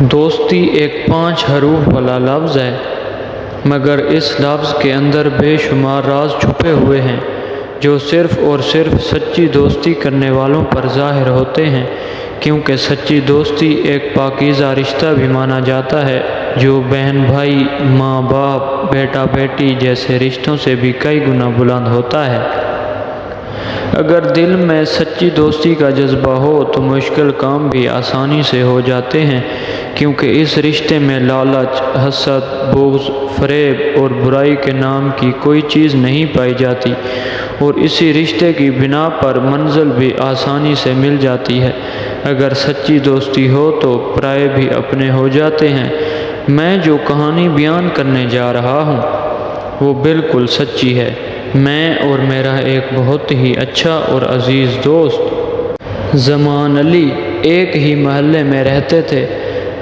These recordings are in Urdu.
دوستی ایک 5 حروف والا لفظ ہے، مگر اس لفظ کے اندر بے شمار راز چھپے ہوئے ہیں جو صرف اور صرف سچی دوستی کرنے والوں پر ظاہر ہوتے ہیں، کیونکہ سچی دوستی ایک پاکیزہ رشتہ بھی مانا جاتا ہے جو بہن بھائی، ماں باپ، بیٹا بیٹی جیسے رشتوں سے بھی کئی گنا بلند ہوتا ہے۔ اگر دل میں سچی دوستی کا جذبہ ہو تو مشکل کام بھی آسانی سے ہو جاتے ہیں، کیونکہ اس رشتے میں لالچ، حسد، بغض، فریب اور برائی کے نام کی کوئی چیز نہیں پائی جاتی، اور اسی رشتے کی بنا پر منزل بھی آسانی سے مل جاتی ہے۔ اگر سچی دوستی ہو تو پرائے بھی اپنے ہو جاتے ہیں۔ میں جو کہانی بیان کرنے جا رہا ہوں وہ بالکل سچی ہے۔ میں اور میرا ایک بہت ہی اچھا اور عزیز دوست زمان علی ایک ہی محلے میں رہتے تھے۔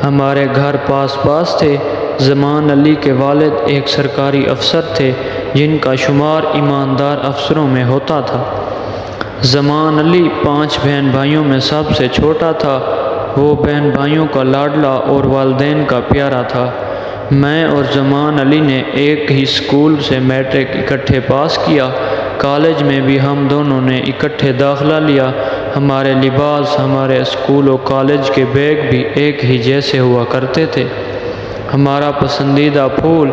ہمارے گھر پاس پاس تھے۔ زمان علی کے والد ایک سرکاری افسر تھے جن کا شمار ایماندار افسروں میں ہوتا تھا۔ زمان علی 5 بہن بھائیوں میں سب سے چھوٹا تھا۔ وہ بہن بھائیوں کا لاڈلا اور والدین کا پیارا تھا۔ میں اور زمان علی نے ایک ہی اسکول سے میٹرک اکٹھے پاس کیا۔ کالج میں بھی ہم دونوں نے اکٹھے داخلہ لیا۔ ہمارے لباس، ہمارے اسکول و کالج کے بیگ بھی ایک ہی جیسے ہوا کرتے تھے۔ ہمارا پسندیدہ پھول،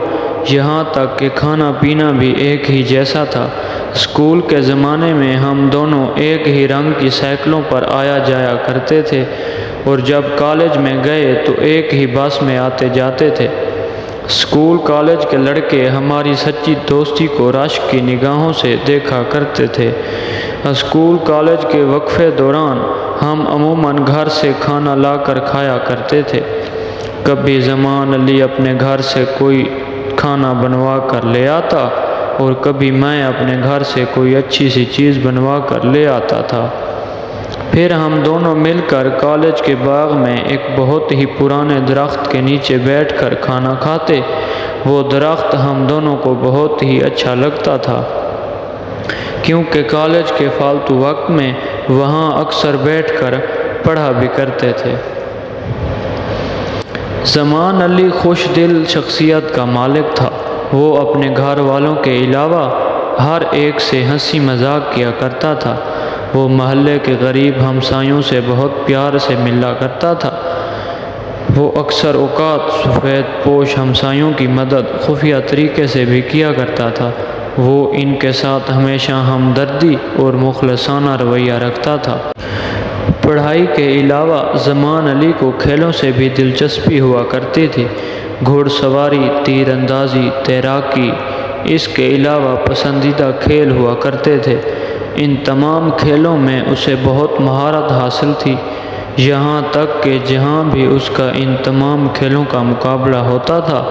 یہاں تک کہ کھانا پینا بھی ایک ہی جیسا تھا۔ اسکول کے زمانے میں ہم دونوں ایک ہی رنگ کی سائیکلوں پر آیا جایا کرتے تھے، اور جب کالج میں گئے تو ایک ہی بس میں آتے جاتے تھے۔ اسکول کالج کے لڑکے ہماری سچی دوستی کو رشک کی نگاہوں سے دیکھا کرتے تھے۔ اسکول کالج کے وقفے دوران ہم عموماً گھر سے کھانا لا کر کھایا کرتے تھے۔ کبھی زمان علی اپنے گھر سے کوئی کھانا بنوا کر لے آتا اور کبھی میں اپنے گھر سے کوئی اچھی سی چیز بنوا کر لے آتا تھا۔ پھر ہم دونوں مل کر کالج کے باغ میں ایک بہت ہی پرانے درخت کے نیچے بیٹھ کر کھانا کھاتے۔ وہ درخت ہم دونوں کو بہت ہی اچھا لگتا تھا، کیونکہ کالج کے فالتو وقت میں وہاں اکثر بیٹھ کر پڑھا بھی کرتے تھے۔ زمان علی خوش دل شخصیت کا مالک تھا۔ وہ اپنے گھر والوں کے علاوہ ہر ایک سے ہنسی مذاق کیا کرتا تھا۔ وہ محلے کے غریب ہمسایوں سے بہت پیار سے ملا کرتا تھا۔ وہ اکثر اوقات سفید پوش ہمسایوں کی مدد خفیہ طریقے سے بھی کیا کرتا تھا۔ وہ ان کے ساتھ ہمیشہ ہمدردی اور مخلصانہ رویہ رکھتا تھا۔ پڑھائی کے علاوہ زمان علی کو کھیلوں سے بھی دلچسپی ہوا کرتی تھی۔ گھوڑ سواری، تیر اندازی، تیراکی اس کے علاوہ پسندیدہ کھیل ہوا کرتے تھے۔ ان تمام کھیلوں میں اسے بہت مہارت حاصل تھی، یہاں تک کہ جہاں بھی اس کا ان تمام کھیلوں کا مقابلہ ہوتا تھا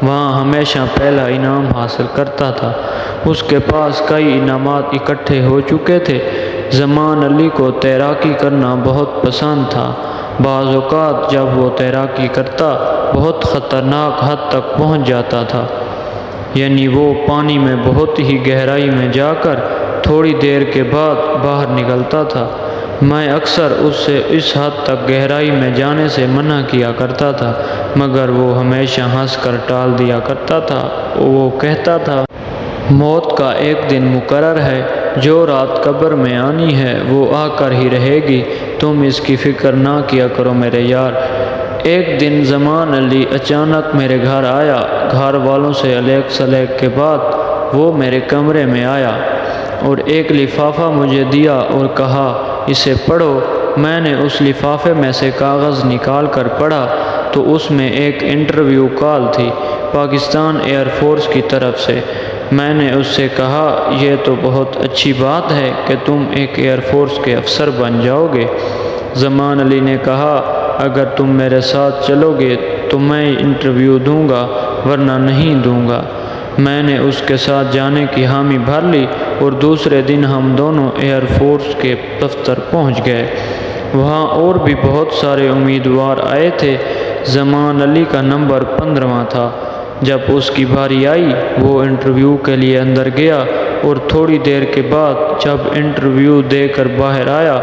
وہاں ہمیشہ پہلا انعام حاصل کرتا تھا۔ اس کے پاس کئی انعامات اکٹھے ہو چکے تھے۔ زمان علی کو تیراکی کرنا بہت پسند تھا۔ بعض اوقات جب وہ تیراکی کرتا بہت خطرناک حد تک پہنچ جاتا تھا، یعنی وہ پانی میں بہت ہی گہرائی میں جا کر تھوڑی دیر کے بعد باہر نکلتا تھا۔ میں اکثر اس سے اس حد تک گہرائی میں جانے سے منع کیا کرتا تھا، مگر وہ ہمیشہ ہنس کر ٹال دیا کرتا تھا۔ وہ کہتا تھا، موت کا ایک دن مقرر ہے، جو رات قبر میں آنی ہے وہ آ کر ہی رہے گی، تم اس کی فکر نہ کیا کرو میرے یار۔ ایک دن زمان علی اچانک میرے گھر آیا۔ گھر والوں سے علیق سلیق کے بعد وہ میرے کمرے میں آیا اور ایک لفافہ مجھے دیا اور کہا، اسے پڑھو۔ میں نے اس لفافے میں سے کاغذ نکال کر پڑھا تو اس میں ایک انٹرویو کال تھی، پاکستان ایئر فورس کی طرف سے۔ میں نے اس سے کہا، یہ تو بہت اچھی بات ہے کہ تم ایک ایئر فورس کے افسر بن جاؤ گے۔ زمان علی نے کہا، اگر تم میرے ساتھ چلو گے تو میں انٹرویو دوں گا، ورنہ نہیں دوں گا۔ میں نے اس کے ساتھ جانے کی حامی بھر لی اور دوسرے دن ہم دونوں ایئر فورس کے دفتر پہنچ گئے۔ وہاں اور بھی بہت سارے امیدوار آئے تھے۔ زمان علی کا نمبر 15واں تھا۔ جب اس کی باری آئی وہ انٹرویو کے لیے اندر گیا اور تھوڑی دیر کے بعد جب انٹرویو دے کر باہر آیا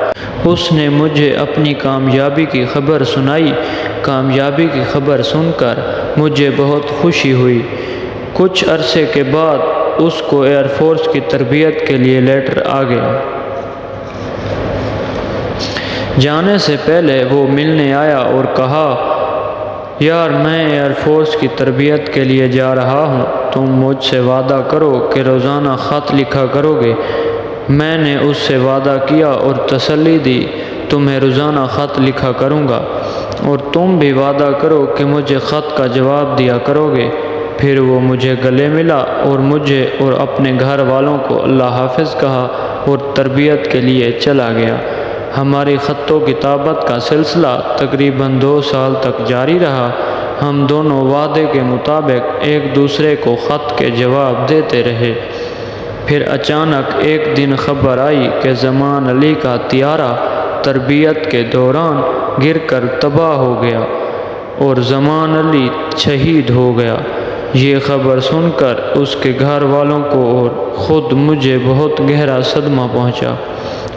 اس نے مجھے اپنی کامیابی کی خبر سنائی۔ کامیابی کی خبر سن کر مجھے بہت خوشی ہوئی۔ کچھ عرصے کے بعد اس کو ایئر فورس کی تربیت کے لیے لیٹر آ گیا۔ جانے سے پہلے وہ ملنے آیا اور کہا، یار میں ایئر فورس کی تربیت کے لیے جا رہا ہوں، تم مجھ سے وعدہ کرو کہ روزانہ خط لکھا کرو گے۔ میں نے اس سے وعدہ کیا اور تسلی دی، تمہیں روزانہ خط لکھا کروں گا، اور تم بھی وعدہ کرو کہ مجھے خط کا جواب دیا کرو گے۔ پھر وہ مجھے گلے ملا اور مجھے اور اپنے گھر والوں کو اللہ حافظ کہا اور تربیت کے لیے چلا گیا۔ ہماری خط و کتابت کا سلسلہ تقریباً 2 سال تک جاری رہا۔ ہم دونوں وعدے کے مطابق ایک دوسرے کو خط کے جواب دیتے رہے۔ پھر اچانک ایک دن خبر آئی کہ زمان علی کا طیارہ تربیت کے دوران گر کر تباہ ہو گیا اور زمان علی شہید ہو گیا۔ یہ خبر سن کر اس کے گھر والوں کو اور خود مجھے بہت گہرا صدمہ پہنچا۔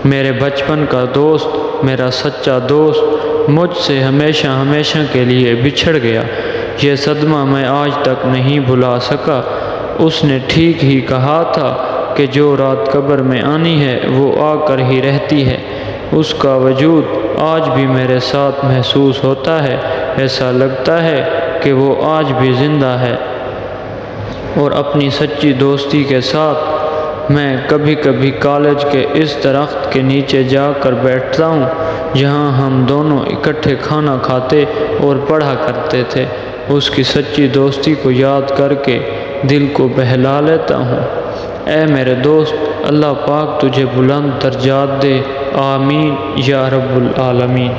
میرے بچپن کا دوست، میرا سچا دوست مجھ سے ہمیشہ ہمیشہ کے لیے بچھڑ گیا۔ یہ صدمہ میں آج تک نہیں بھلا سکا۔ اس نے ٹھیک ہی کہا تھا کہ جو رات قبر میں آنی ہے وہ آ کر ہی رہتی ہے۔ اس کا وجود آج بھی میرے ساتھ محسوس ہوتا ہے۔ ایسا لگتا ہے کہ وہ آج بھی زندہ ہے، اور اپنی سچی دوستی کے ساتھ میں کبھی کبھی کالج کے اس درخت کے نیچے جا کر بیٹھتا ہوں جہاں ہم دونوں اکٹھے کھانا کھاتے اور پڑھا کرتے تھے۔ اس کی سچی دوستی کو یاد کر کے دل کو بہلا لیتا ہوں۔ اے میرے دوست، اللہ پاک تجھے بلند درجات دے، آمین یا رب العالمین۔